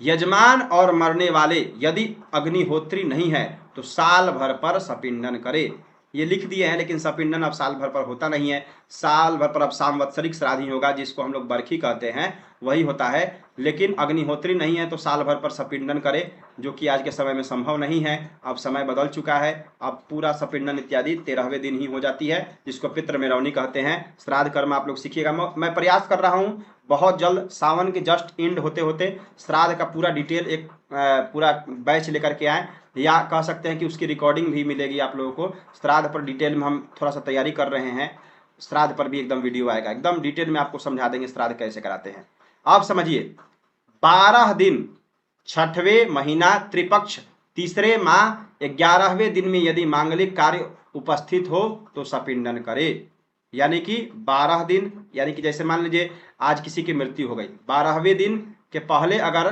यजमान और मरने वाले यदि अग्निहोत्री नहीं है तो साल भर पर सपिंडन करे। ये लिख दिए हैं, लेकिन सपिंडन अब साल भर पर होता नहीं है। साल भर पर अब सांवत्सरिक श्राद्ध ही होगा, जिसको हम लोग बरखी कहते हैं, वही होता है। लेकिन अग्निहोत्री नहीं है तो साल भर पर सपिंडन करे, जो कि आज के समय में संभव नहीं है। अब समय बदल चुका है, अब पूरा सपिंडन इत्यादि 13वें दिन ही हो जाती है, जिसको पितृमेरौनी कहते हैं। श्राद्ध कर्म आप लोग सीखिएगा। मैं प्रयास कर रहा हूँ बहुत जल्द, सावन के जस्ट एंड होते होते श्राद्ध का पूरा डिटेल एक पूरा बैच लेकर के आए, या कह सकते हैं कि उसकी रिकॉर्डिंग भी मिलेगी आप लोगों को। श्राद्ध पर डिटेल में हम थोड़ा सा तैयारी कर रहे हैं, श्राद्ध पर भी एकदम वीडियो आएगा, एकदम डिटेल में आपको समझा देंगे श्राद्ध कैसे कराते हैं। आप समझिए, 12 दिन 6वें महीना त्रिपक्ष, तीसरे माह 11वें दिन में यदि मांगलिक कार्य उपस्थित हो तो सपिंडन करे। यानी कि 12 दिन, यानी कि जैसे मान लीजिए आज किसी की मृत्यु हो गई, 12वें दिन के पहले अगर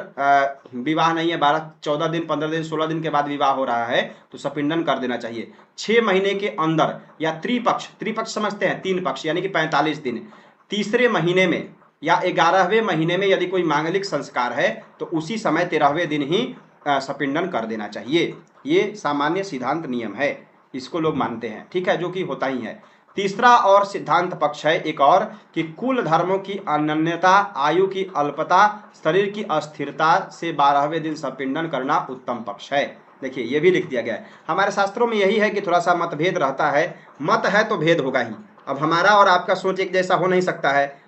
विवाह नहीं है, 12, 14 दिन, 15 दिन, 16 दिन के बाद विवाह हो रहा है तो सपिंडन कर देना चाहिए। 6 महीने के अंदर या त्रिपक्ष समझते हैं, 3 पक्ष यानी कि 45 दिन, तीसरे महीने में या 11वें महीने में यदि कोई मांगलिक संस्कार है तो उसी समय 13वें दिन ही सपिंडन कर देना चाहिए। ये सामान्य सिद्धांत नियम है, इसको लोग मानते हैं, ठीक है, जो कि होता ही है। तीसरा और सिद्धांत पक्ष है एक और, कि कुल धर्मों की अनन्यता, आयु की अल्पता, शरीर की अस्थिरता से 12वें दिन सपिंडन करना उत्तम पक्ष है। देखिए, ये भी लिख दिया गया है। हमारे शास्त्रों में यही है कि थोड़ा सा मतभेद रहता है, मत है तो भेद होगा ही। अब हमारा और आपका सोच एक जैसा हो नहीं सकता है,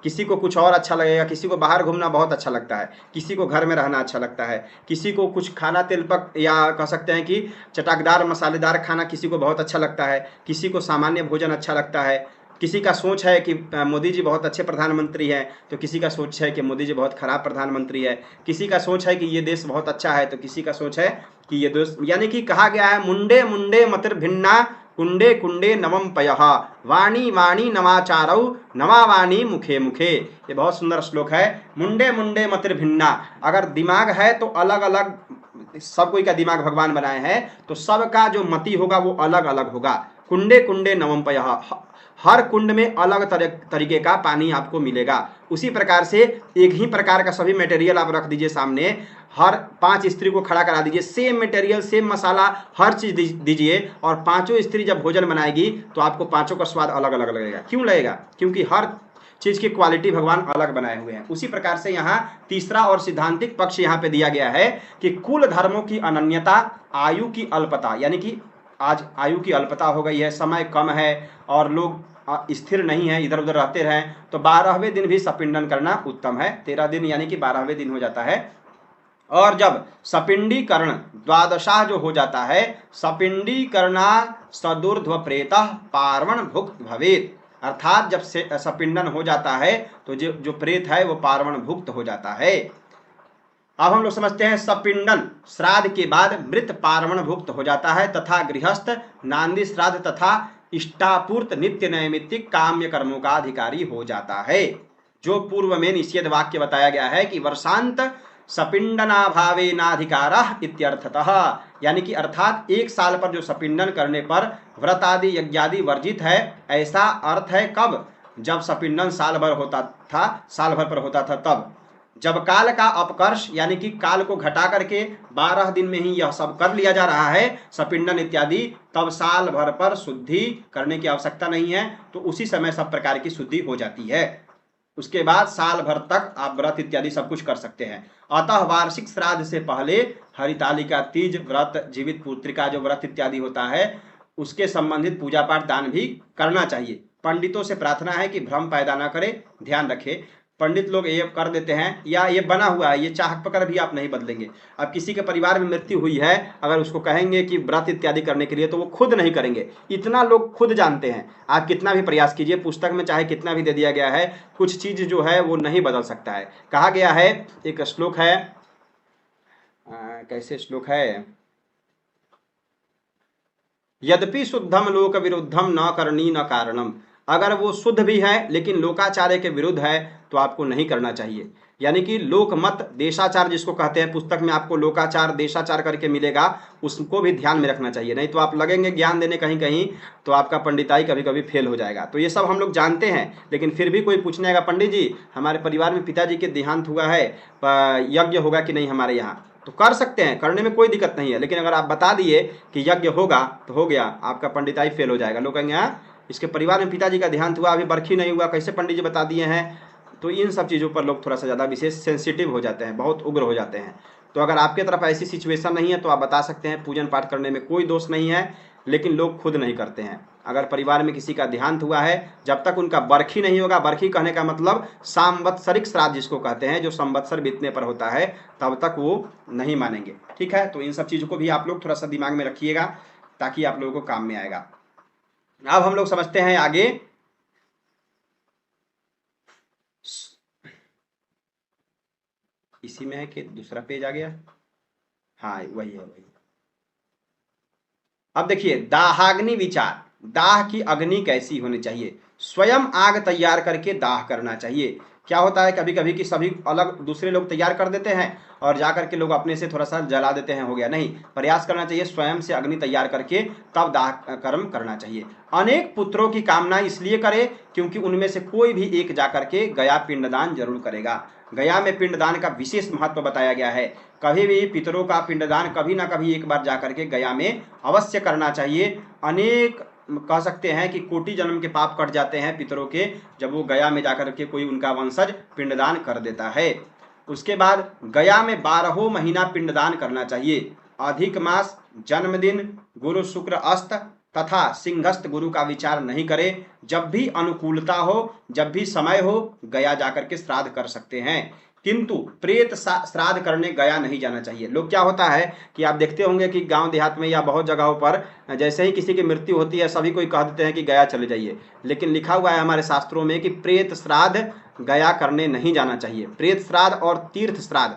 किसी को कुछ और अच्छा लगेगा, किसी को बाहर घूमना बहुत अच्छा लगता है, किसी को घर में रहना अच्छा लगता है, किसी को कुछ खाना तेलपक या कह सकते हैं कि चटकदार मसालेदार खाना किसी को बहुत अच्छा लगता है, किसी को सामान्य भोजन अच्छा लगता है, किसी का सोच है कि मोदी जी बहुत अच्छे प्रधानमंत्री हैं तो किसी का सोच है कि मोदी जी बहुत खराब प्रधानमंत्री है, किसी का सोच है कि ये देश बहुत अच्छा है तो किसी का सोच है कि ये देश, यानी कि कहा गया है मुंडे मुंडे मतिर भिन्ना कुंडे कुंडे नवम पयः वाणी वाणी नवाचारौ नवा वाणी मुखे मुखे। ये बहुत सुंदर श्लोक है। मुंडे मुंडे मतिर्भिन्ना, अगर दिमाग है तो अलग अलग, सब कोई का दिमाग भगवान बनाए हैं तो सबका जो मति होगा वो अलग अलग होगा। कुंडे कुंडे नवम पयः, हर कुंड में अलग तरीके का पानी आपको मिलेगा। उसी प्रकार से एक ही प्रकार का सभी मटेरियल आप रख दीजिए सामने, हर 5 स्त्री को खड़ा करा दीजिए, सेम मटेरियल सेम मसाला हर चीज दीजिए, और पांचों स्त्री जब भोजन बनाएगी तो आपको पांचों का स्वाद अलग अलग लगेगा। क्यों लगेगा? क्योंकि हर चीज की क्वालिटी भगवान अलग बनाए हुए हैं। उसी प्रकार से यहाँ तीसरा और सिद्धांतिक पक्ष यहाँ पे दिया गया है कि कुल धर्मों की अनन्यता, आयु की अल्पता, यानी कि आज आयु की अल्पता हो गई है, समय कम है और लोग स्थिर नहीं है, इधर उधर रहते रहें, तो 12वें दिन भी सपिंडन करना उत्तम है। 13 दिन यानी कि 12वें दिन हो जाता है। और जब सपिंडीकरण द्वादशा जो हो जाता है, सपिंडीकरणा सदुर्ध्व प्रेतः पार्वण भुक्त भवेत, अर्थात जब से सपिंडन हो जाता है तो जो प्रेत है वो पार्वण भुक्त हो जाता है। अब हम लोग समझते हैं सपिंडन श्राद्ध के बाद मृत पार्वण भुक्त हो जाता है तथा गृहस्थ नांदी श्राद्ध तथा इष्टापूर्त नित्य नैमित्तिक काम्य कर्मों का अधिकारी हो जाता है। जो पूर्व में निषेध वाक्य बताया गया है कि वर्षांत सपिंडनाभावे नाधिकारः इत्यर्थतः, यानी कि अर्थात 1 साल पर जो सपिंडन करने पर व्रत आदि यज्ञादि वर्जित है, ऐसा अर्थ है कब? जब सपिंडन साल भर पर होता था तब। जब काल का अपकर्ष यानी कि काल को घटा करके 12 दिन में ही यह सब कर लिया जा रहा है सपिंडन इत्यादि, तब साल भर पर शुद्धि करने की आवश्यकता नहीं है, तो उसी समय सब प्रकार की शुद्धि हो जाती है। उसके बाद साल भर तक आप व्रत इत्यादि सब कुछ कर सकते हैं। अतः वार्षिक श्राद्ध से पहले हरितालिका तीज व्रत, जीवित पुत्रिका जो व्रत इत्यादि होता है उसके संबंधित पूजा पाठ दान भी करना चाहिए। पंडितों से प्रार्थना है कि भ्रम पैदा ना करे, ध्यान रखें। पंडित लोग ये कर देते हैं या ये बना हुआ है, ये चाह पकड़ भी आप नहीं बदलेंगे। अब किसी के परिवार में मृत्यु हुई है, अगर उसको कहेंगे कि व्रत इत्यादि करने के लिए तो वो खुद नहीं करेंगे। इतना लोग खुद जानते हैं, आप कितना भी प्रयास कीजिए, पुस्तक में चाहे कितना भी दे दिया गया है, कुछ चीज जो है वो नहीं बदल सकता है। कहा गया है, एक श्लोक है, कैसे श्लोक है, यद्यपि शुद्धम लोक विरुद्धम न करनी न कारणम, अगर वो शुद्ध भी है लेकिन लोकाचार्य के विरुद्ध है तो आपको नहीं करना चाहिए। यानी कि लोक मत देशाचार जिसको कहते हैं, पुस्तक में आपको लोकाचार देशाचार करके मिलेगा, उसको भी ध्यान में रखना चाहिए, नहीं तो आप लगेंगे ज्ञान देने कहीं कहीं तो आपका पंडिताई कभी कभी फेल हो जाएगा। तो ये सब हम लोग जानते हैं, लेकिन फिर भी कोई पूछने आएगा, पंडित जी हमारे परिवार में पिताजी के देहांत हुआ है, यज्ञ होगा कि नहीं हमारे यहाँ, तो कर सकते हैं, करने में कोई दिक्कत नहीं है। लेकिन अगर आप बता दिए कि यज्ञ होगा तो हो गया, आपका पंडिताई फेल हो जाएगा। लोग कहेंगे हाँ इसके परिवार में पिताजी का देहांत हुआ, अभी बरखी नहीं हुआ, कैसे पंडित जी बता दिए हैं। तो इन सब चीज़ों पर लोग थोड़ा सा ज़्यादा विशेष सेंसिटिव हो जाते हैं, बहुत उग्र हो जाते हैं। तो अगर आपके तरफ ऐसी सिचुएशन नहीं है तो आप बता सकते हैं, पूजन पाठ करने में कोई दोष नहीं है, लेकिन लोग खुद नहीं करते हैं। अगर परिवार में किसी का देहांत हुआ है, जब तक उनका बरखी नहीं होगा, बरखी कहने का मतलब संवत्सरिक श्राद्ध जिसको कहते हैं, जो संवत्सर बीतने पर होता है, तब तक वो नहीं मानेंगे। ठीक है, तो इन सब चीज़ों को भी आप लोग थोड़ा सा दिमाग में रखिएगा ताकि आप लोगों को काम में आएगा। अब हम लोग समझते हैं आगे, इसी में है कि दूसरा पेज आ गया, हाँ वही है वही। अब देखिए दाहाग्नि विचार, दाह की अग्नि कैसी होनी चाहिए। स्वयं आग तैयार करके दाह करना चाहिए। क्या होता है कभी कभी कि सभी अलग दूसरे लोग तैयार कर देते हैं और जाकर के लोग अपने से थोड़ा सा जला देते हैं, हो गया, नहीं, प्रयास करना चाहिए स्वयं से अग्नि तैयार करके तब दाह कर्म करना चाहिए। अनेक पुत्रों की कामना इसलिए करे क्योंकि उनमें से कोई भी एक जाकर के गया पिंडदान जरूर करेगा। गया में पिंडदान का विशेष महत्व बताया गया है। कभी भी पितरों का पिंडदान कभी ना कभी एक बार जाकर के गया में अवश्य करना चाहिए। अनेक कह सकते हैं कि कोटि जन्म के पाप कट जाते हैं पितरों के, जब वो गया में जाकर के कोई उनका वंशज पिंडदान कर देता है। उसके बाद गया में 12 महीना पिंडदान करना चाहिए। अधिक मास, जन्मदिन, गुरु शुक्र अस्त तथा सिंहस्थ गुरु का विचार नहीं करे। जब भी अनुकूलता हो, जब भी समय हो, गया जाकर के श्राद्ध कर सकते हैं, किंतु प्रेत श्राद्ध करने गया नहीं जाना चाहिए। लोग क्या होता है कि आप देखते होंगे कि गांव देहात में या बहुत जगहों पर जैसे ही किसी की मृत्यु होती है सभी कोई कह देते हैं कि गया चले जाइए, लेकिन लिखा हुआ है हमारे शास्त्रों में कि प्रेत श्राद्ध गया करने नहीं जाना चाहिए। प्रेत श्राद्ध और तीर्थ श्राद्ध,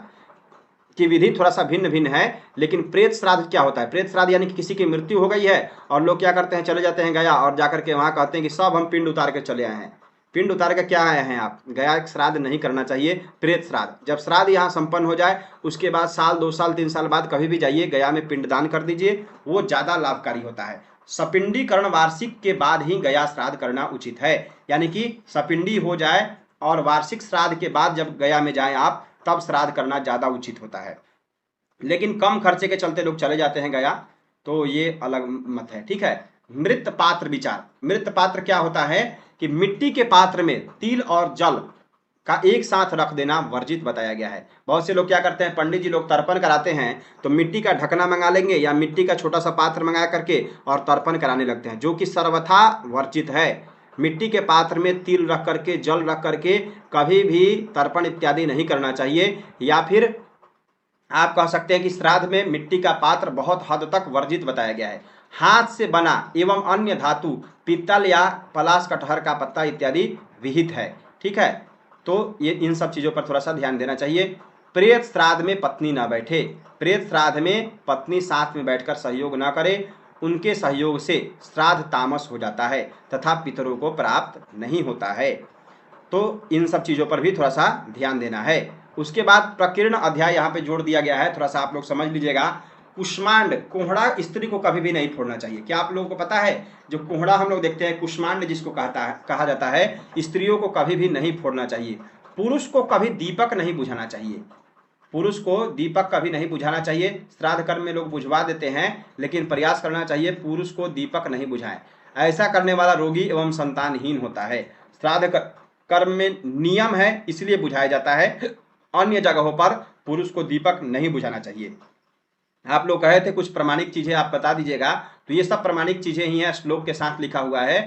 की विधि थोड़ा सा भिन्न भिन्न है। लेकिन प्रेत श्राद्ध क्या होता है? प्रेत श्राद्ध यानी कि किसी की मृत्यु हो गई है और लोग क्या करते हैं, चले जाते हैं गया और जाकर के वहाँ कहते हैं कि सब हम पिंड उतार के चले आए हैं। पिंड उतार के क्या आए हैं आप? गया श्राद्ध नहीं करना चाहिए, प्रेत श्राद्ध। जब श्राद्ध यहाँ संपन्न हो जाए उसके बाद साल 2 साल 3 साल बाद कभी भी जाइए गया में पिंडदान कर दीजिए, वो ज़्यादा लाभकारी होता है। सपिंडीकरण वार्षिक के बाद ही गया श्राद्ध करना उचित है, यानी कि सपिंडी हो जाए और वार्षिक श्राद्ध के बाद जब गया में जाएं आप, तब श्राद्ध करना ज़्यादा उचित होता है। लेकिन कम खर्चे के चलते लोग चले जाते हैं गया, तो ये अलग मत है, ठीक है। मृत पात्र विचार। मृत पात्र क्या होता है कि मिट्टी के पात्र में तिल और जल का एक साथ रख देना वर्जित बताया गया है। बहुत से लोग क्या करते हैं, पंडित जी लोग तर्पण कराते हैं तो मिट्टी का ढकना मंगा लेंगे या मिट्टी का छोटा सा पात्र मंगा करके और तर्पण कराने लगते हैं, जो कि सर्वथा वर्जित है। मिट्टी के पात्र में तिल रख करके, जल रख करके कभी भी तर्पण इत्यादि नहीं करना चाहिए। या फिर आप कह सकते हैं कि श्राद्ध में मिट्टी का पात्र बहुत हद तक वर्जित बताया गया है। हाथ से बना एवं अन्य धातु, पीतल या पलाश, कटहर का पत्ता इत्यादि विहित है, ठीक है। तो ये इन सब चीज़ों पर थोड़ा सा ध्यान देना चाहिए। प्रेत श्राद्ध में पत्नी ना बैठे। प्रेत श्राद्ध में पत्नी साथ में बैठकर सहयोग ना करे, उनके सहयोग से श्राद्ध तामस हो जाता है तथा पितरों को प्राप्त नहीं होता है। तो इन सब चीज़ों पर भी थोड़ा सा ध्यान देना है। उसके बाद प्रकीर्ण अध्याय यहाँ पे जोड़ दिया गया है, थोड़ा सा आप लोग समझ लीजिएगा। कुष्मांड, कोहड़ा स्त्री को कभी भी नहीं फोड़ना चाहिए। क्या आप लोगों को पता है, जो कोहड़ा हम लोग देखते हैं, कुष्मांड जिसको कहा जाता है, स्त्रियों को कभी भी नहीं फोड़ना चाहिए। पुरुष को कभी दीपक नहीं बुझाना चाहिए। पुरुष को दीपक कभी नहीं बुझाना चाहिए। श्राद्ध कर्म में लोग बुझवा देते हैं, लेकिन प्रयास करना चाहिए पुरुष को दीपक नहीं बुझाएं। ऐसा करने वाला रोगी एवं संतानहीन होता है। श्राद्ध कर्म में नियम है, इसलिए बुझाया जाता है। अन्य जगहों पर पुरुष को दीपक नहीं बुझाना चाहिए। आप लोग कहे थे कुछ प्रमाणिक चीजें आप बता दीजिएगा, तो ये सब प्रमाणिक चीजें ही हैं, श्लोक के साथ लिखा हुआ है।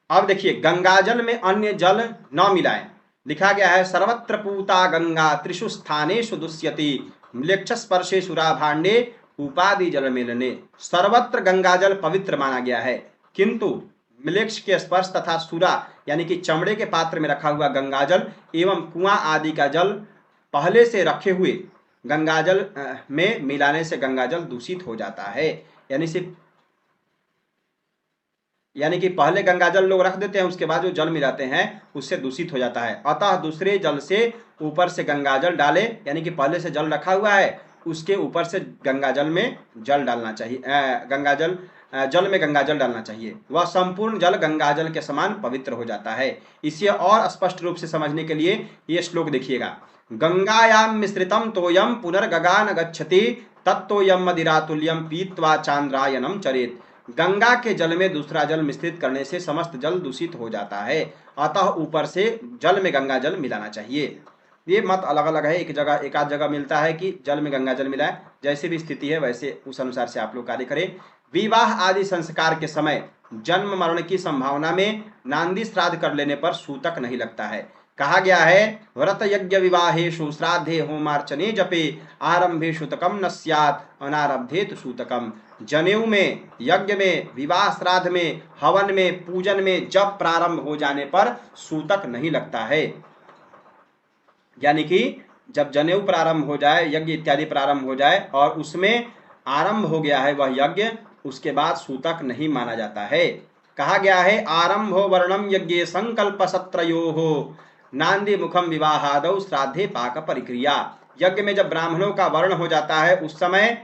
अब देखिए, गंगाजल में अन्य जल न मिलाएं। लिखा गया है, सर्वत्र पूता गंगा त्रिषु स्थानेषु दुष्यति म्लेच्छ स्पर्शे सुराभांडे उपाधि जल मिलने। सर्वत्र गंगाजल पवित्र माना गया है, किंतु म्लेच्छ के स्पर्श तथा सुरा यानी कि चमड़े के पात्र में रखा हुआ गंगाजल एवं कुआं आदि का जल पहले से रखे हुए गंगाजल में मिलाने से गंगाजल दूषित हो जाता है। यानी कि पहले गंगाजल लोग रख देते हैं, उसके बाद जो जल मिलाते हैं उससे दूषित हो जाता है। अतः दूसरे जल से ऊपर से गंगाजल डाले, यानी कि पहले से जल रखा हुआ है उसके ऊपर से गंगाजल में जल डालना चाहिए, जल में गंगाजल डालना चाहिए। वह संपूर्ण जल गंगाजल के समान पवित्र हो जाता है। इसे और स्पष्ट रूप से समझने के लिए ये श्लोक देखिएगा। गंगायाम मिश्रितम तोयम पुनर्गगान गच्छति तत्तोयम मदिरातुल्यम पीत्वा चांद्रायनम चरेत। गंगा के जल में दूसरा जल मिश्रित करने से समस्त जल दूषित हो जाता है, अतः ऊपर से जल में गंगा जल मिलाना चाहिए। ये मत अलग अलग है, एक आध जगह मिलता है कि जल में गंगा जल मिलाए। जैसे भी स्थिति है वैसे उस अनुसार से आप लोग कार्य करें। विवाह आदि संस्कार के समय जन्म मरण की संभावना में नांदी श्राद्ध कर लेने पर सूतक नहीं लगता है। कहा गया है, व्रत यज्ञ विवाहेषु श्राद्धे होमार्चने जपे आरंभे सूतकम न स्यात् अनारब्धे तु सूतकम। जनेऊ में, यज्ञ में, विवाह श्राद्ध में, हवन में, पूजन में जब प्रारंभ हो जाने पर सूतक नहीं लगता है। यानी कि जब जनेऊ प्रारंभ हो जाए, यज्ञ इत्यादि प्रारंभ हो जाए और उसमें आरंभ हो गया है वह यज्ञ, उसके बाद सूतक नहीं माना जाता है। कहा गया है, आरंभो वर्णम यज्ञे संकल्प सत्रयोः नांदी मुखम विवाहादौ श्राद्धे पाक परिक्रिया। यज्ञ में जब ब्राह्मणों का वर्ण हो जाता है उस समय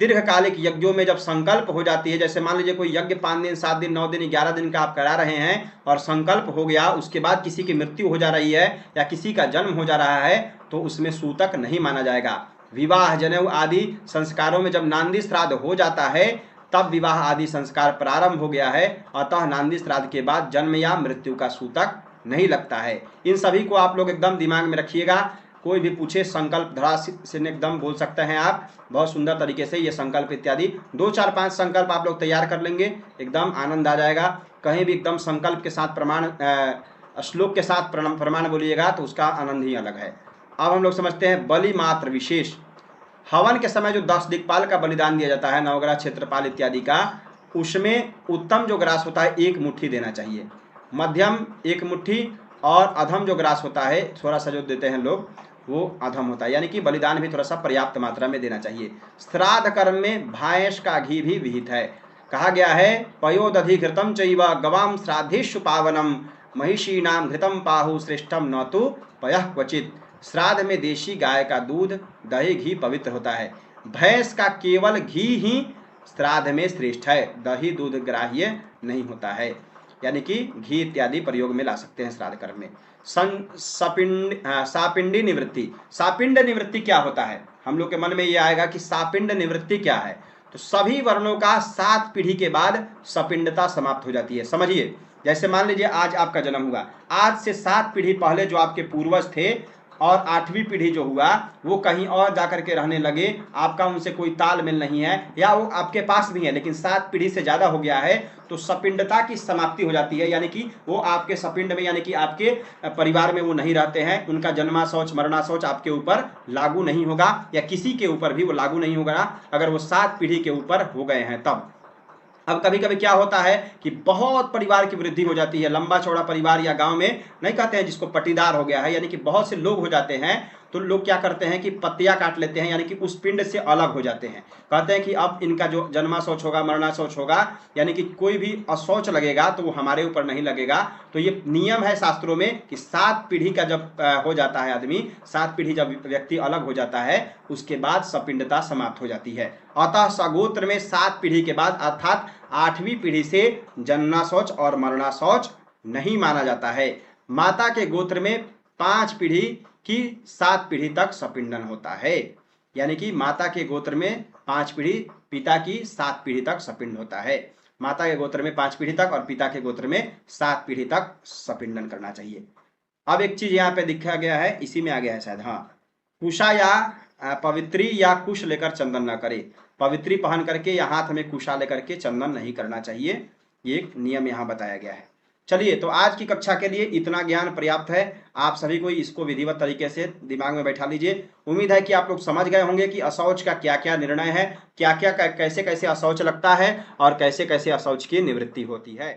दीर्घकालिक यज्ञों में जब संकल्प हो जाती है, जैसे मान लीजिए कोई यज्ञ 5 दिन 7 दिन 9 दिन 11 दिन का आप करा रहे हैं और संकल्प हो गया, उसके बाद किसी की मृत्यु हो जा रही है या किसी का जन्म हो जा रहा है, तो उसमें सूतक नहीं माना जाएगा। विवाह जनेऊ आदि संस्कारों में जब नांदी श्राद्ध हो जाता है तब विवाह आदि संस्कार प्रारंभ हो गया है, अतः नांदी श्राद्ध के बाद जन्म या मृत्यु का सूतक नहीं लगता है। इन सभी को आप लोग एकदम दिमाग में रखिएगा। कोई भी पूछे संकल्प धरा से एकदम बोल सकते हैं आप बहुत सुंदर तरीके से। ये संकल्प इत्यादि 2 4 5 संकल्प आप लोग तैयार कर लेंगे, एकदम आनंद आ जाएगा। कहीं भी एकदम संकल्प के साथ प्रमाण, श्लोक के साथ प्रमाण बोलिएगा तो उसका आनंद ही अलग है। अब हम लोग समझते हैं बलि मात्र विशेष। हवन के समय जो 10 दिक्पाल का बलिदान दिया जाता है, नवग्रह क्षेत्रपाल इत्यादि का, उसमें उत्तम जो ग्रास होता है 1 मुट्ठी देना चाहिए, मध्यम 1 मुट्ठी और अधम जो ग्रास होता है थोड़ा सा जो देते हैं लोग वो अधम होता है, यानी कि बलिदान भी थोड़ा सा पर्याप्त मात्रा में देना चाहिए। श्राद्ध कर्म में भैंस का घी भी विहित है। कहा गया है पयोदधि घृतम चैव गवाम श्राद्धेषु पावनम महिषीणाम घृतम पाहु श्रेष्ठम न तो पयः क्वचित। श्राद्ध में देशी गाय का दूध दही घी पवित्र होता है। भैंस का केवल घी ही श्राद्ध में श्रेष्ठ है, दही दूध ग्राह्य नहीं होता है, यानी कि घी इत्यादि प्रयोग में ला सकते हैं श्राद्ध कर्म में। सापिंडी निवृत्ति। सापिंड निवृत्ति क्या होता है? हम लोग के मन में ये आएगा कि सापिंड निवृत्ति क्या है। तो सभी वर्णों का 7 पीढ़ी के बाद सपिंडता समाप्त हो जाती है। समझिए, जैसे मान लीजिए आज आपका जन्म हुआ, आज से 7 पीढ़ी पहले जो आपके पूर्वज थे और 8वीं पीढ़ी जो हुआ वो कहीं और जाकर के रहने लगे, आपका उनसे कोई तालमेल नहीं है, या वो आपके पास भी है लेकिन 7 पीढ़ी से ज़्यादा हो गया है, तो सपिंडता की समाप्ति हो जाती है। यानी कि वो आपके सपिंड में, यानी कि आपके परिवार में वो नहीं रहते हैं, उनका जन्मा शौच मरना शौच आपके ऊपर लागू नहीं होगा, या किसी के ऊपर भी वो लागू नहीं होगा अगर वो 7 पीढ़ी के ऊपर हो गए हैं तब। अब कभी कभी क्या होता है कि बहुत परिवार की वृद्धि हो जाती है, लंबा चौड़ा परिवार, या गांव में नहीं कहते हैं जिसको पट्टीदार हो गया है, यानी कि बहुत से लोग हो जाते हैं, तो लोग क्या करते हैं कि पत्तियां काट लेते हैं, यानी कि उस पिंड से अलग हो जाते हैं। कहते हैं कि अब इनका जो जन्मा शौच होगा मरना शौच होगा, यानी कि कोई भी अशौच लगेगा तो वो हमारे ऊपर नहीं लगेगा। तो ये नियम है शास्त्रों में कि 7 पीढ़ी का जब हो जाता है आदमी, 7 पीढ़ी जब व्यक्ति अलग हो जाता है उसके बाद सपिंडता समाप्त हो जाती है। अतः सगोत्र में 7 पीढ़ी के बाद अर्थात 8वीं पीढ़ी से जन्ना शौच और मरना शौच नहीं माना जाता है। माता के गोत्र में 5 पीढ़ी की 7 पीढ़ी तक सपिंडन होता है, यानी कि माता के गोत्र में 5 पीढ़ी, पिता की 7 पीढ़ी तक सपिंड होता है। माता के गोत्र में 5 पीढ़ी तक और पिता के गोत्र में 7 पीढ़ी तक सपिंडन करना चाहिए। अब एक चीज यहाँ पे दिखा गया है, इसी में आ गया है शायद, हाँ, कुशा या पवित्री या कुश लेकर चंदन न करे। पवित्री पहन करके या हाथ में कुशा लेकर के चंदन नहीं करना चाहिए, ये एक नियम यहाँ बताया गया है। चलिए, तो आज की कक्षा के लिए इतना ज्ञान पर्याप्त है। आप सभी को इसको विधिवत तरीके से दिमाग में बैठा लीजिए। उम्मीद है कि आप लोग समझ गए होंगे कि अशौच का क्या क्या निर्णय है, क्या क्या कैसे कैसे अशौच लगता है और कैसे कैसे अशौच की निवृत्ति होती है।